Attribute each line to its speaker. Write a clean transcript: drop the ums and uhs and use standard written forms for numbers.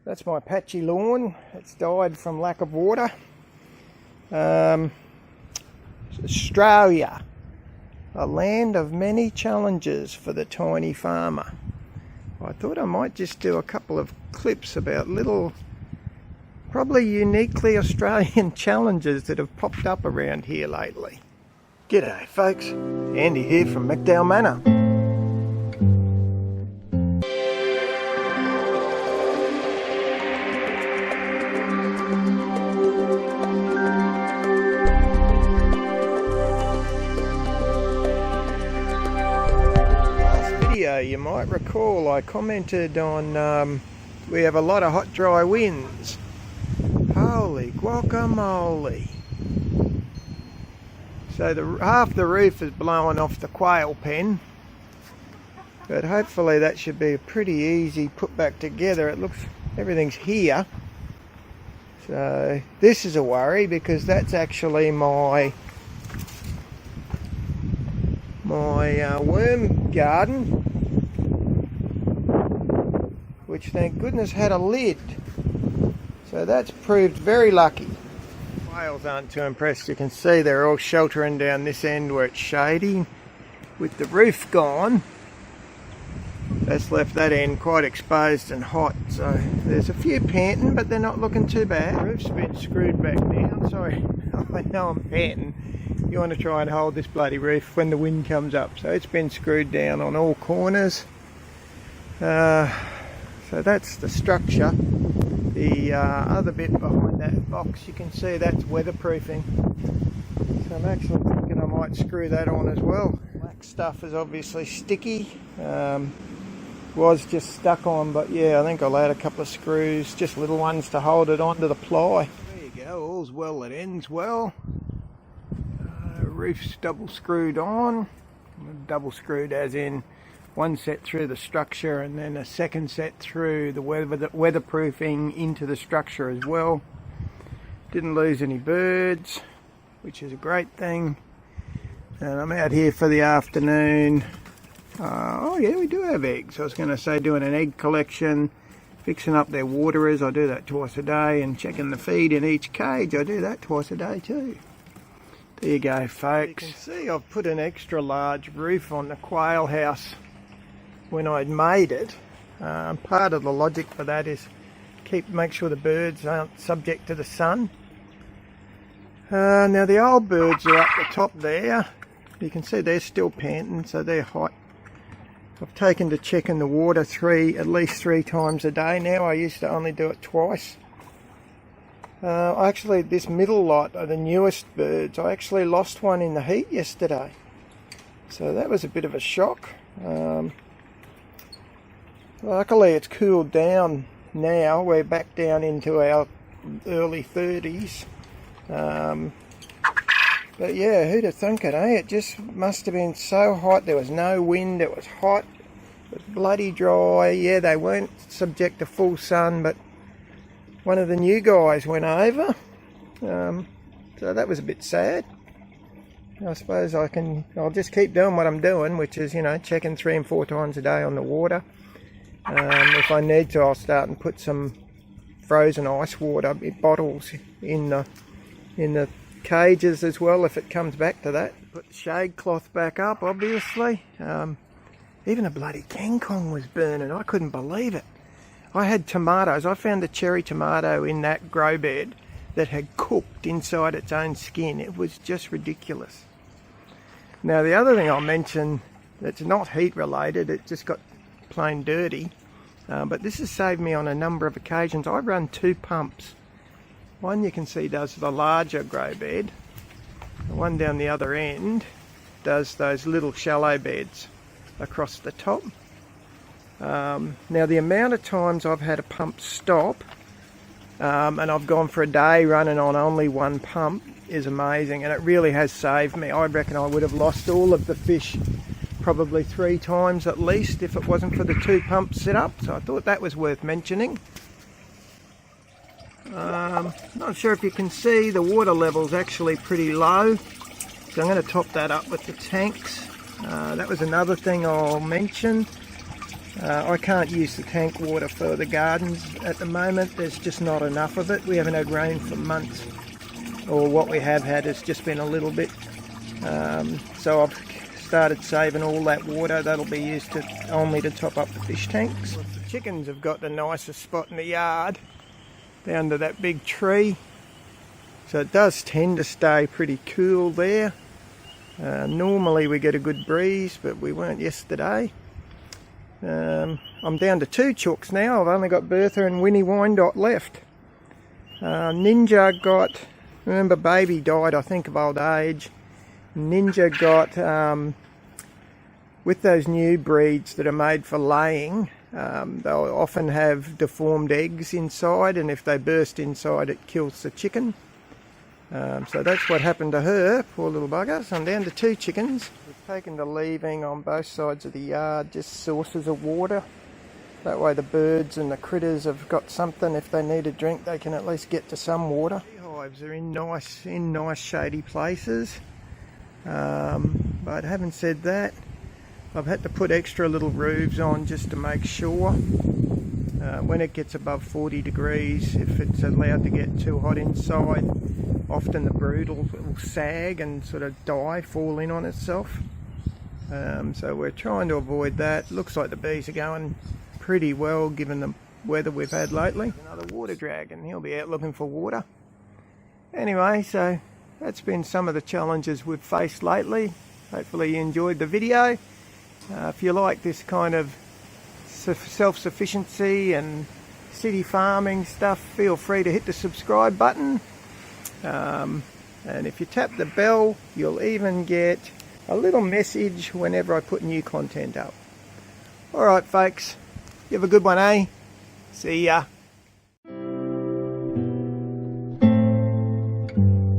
Speaker 1: That's my patchy lawn. It's died from lack of water. Stralya, a land of many challenges for the tiny farmer. I thought I might just do a couple of clips about little, probably uniquely Australian challenges that have popped up around here lately. G'day folks, Andy here from McDowell Manor. You might recall I commented on we have a lot of hot dry winds. Holy guacamole. So half the roof is blowing off the quail pen, but hopefully that should be pretty easy put back together. It looks everything's here, so this is a worry because that's actually my worm garden, which thank goodness had a lid, so that's proved very lucky. Whales aren't too impressed. You can see they're all sheltering down this end where it's shady. With the roof gone, that's left that end quite exposed and hot, so there's a few panting, but they're not looking too bad. The roof's been screwed back now. Sorry, I know I'm panting. You want to try and hold this bloody roof when the wind comes up, so it's been screwed down on all corners. So that's the structure. The other bit behind that box, you can see that's weatherproofing, so I'm actually thinking I might screw that on as well. Black stuff is obviously sticky, was just stuck on, but yeah, I think I'll add a couple of screws, just little ones, to hold it onto the ply. There you go, all's well that ends well. Roof's double screwed on, double screwed as in one set through the structure and then a second set through the weatherproofing into the structure as well. Didn't lose any birds, which is a great thing. And I'm out here for the afternoon. Oh yeah, we do have eggs. I was going to say doing an egg collection, fixing up their waterers. I do that twice a day, and checking the feed in each cage. I do that twice a day too. There you go folks. You can see I've put an extra large roof on the quail house when I'd made it. Part of the logic for that is make sure the birds aren't subject to the sun. Now the old birds are up the top there. You can see they're still panting, so they're hot. I've taken to checking the water at least three times a day now. I used to only do it twice. Actually, this middle lot are the newest birds. I actually lost one in the heat yesterday, so that was a bit of a shock. Luckily it's cooled down now. We're back down into our early 30s. But yeah, who'd have thunk it, eh? It just must have been so hot. There was no wind, it was hot, it was bloody dry. Yeah, they weren't subject to full sun, but one of the new guys went over, so that was a bit sad. I suppose I'll just keep doing what I'm doing, which is, you know, checking 3 and 4 times a day on the water. If I need to, I'll start and put some frozen ice water bottles in the cages as well, if it comes back to that. Put the shade cloth back up, obviously. Even a bloody kangkong was burning. I couldn't believe it. I had tomatoes. I found a cherry tomato in that grow bed that had cooked inside its own skin. It was just ridiculous. Now the other thing I'll mention that's not heat related, it just got plain dirty, but this has saved me on a number of occasions. I run 2 pumps. One you can see does the larger grow bed. The one down the other end does those little shallow beds across the top. Now the amount of times I've had a pump stop and I've gone for a day running on only 1 pump is amazing, and it really has saved me. I reckon I would have lost all of the fish probably 3 times at least if it wasn't for the 2 pumps set up, so I thought that was worth mentioning. Not sure if you can see, the water level's actually pretty low, so I'm going to top that up with the tanks. That was another thing I'll mention. I can't use the tank water for the gardens at the moment. There's just not enough of it. We haven't had rain for months, or what we have had has just been a little bit. So I've started saving all that water. That'll be used only to top up the fish tanks. The chickens have got the nicest spot in the yard, down to that big tree. So it does tend to stay pretty cool there. Normally we get a good breeze, but we weren't yesterday. I'm down to 2 chooks now. I've only got Bertha and Winnie Wyandotte left. Ninja got, remember baby died I think of old age. Ninja got, with those new breeds that are made for laying, they'll often have deformed eggs inside, and if they burst inside it kills the chicken. So that's what happened to her, poor little bugger. So I'm down to 2 chickens. We've taken the leaving on both sides of the yard, just sources of water. That way the birds and the critters have got something. If they need a drink, they can at least get to some water. Hives are in nice shady places. But having said that, I've had to put extra little roofs on just to make sure. When it gets above 40 degrees, if it's allowed to get too hot inside, often the brood will sag and sort of die, fall in on itself. So we're trying to avoid that. Looks like the bees are going pretty well given the weather we've had lately. Another water dragon, he'll be out looking for water. Anyway, so that's been some of the challenges we've faced lately. Hopefully you enjoyed the video. If you like this kind of self-sufficiency and city farming stuff, feel free to hit the subscribe button. And if you tap the bell, you'll even get a little message whenever I put new content up. Alright folks, you have a good one, eh? See ya.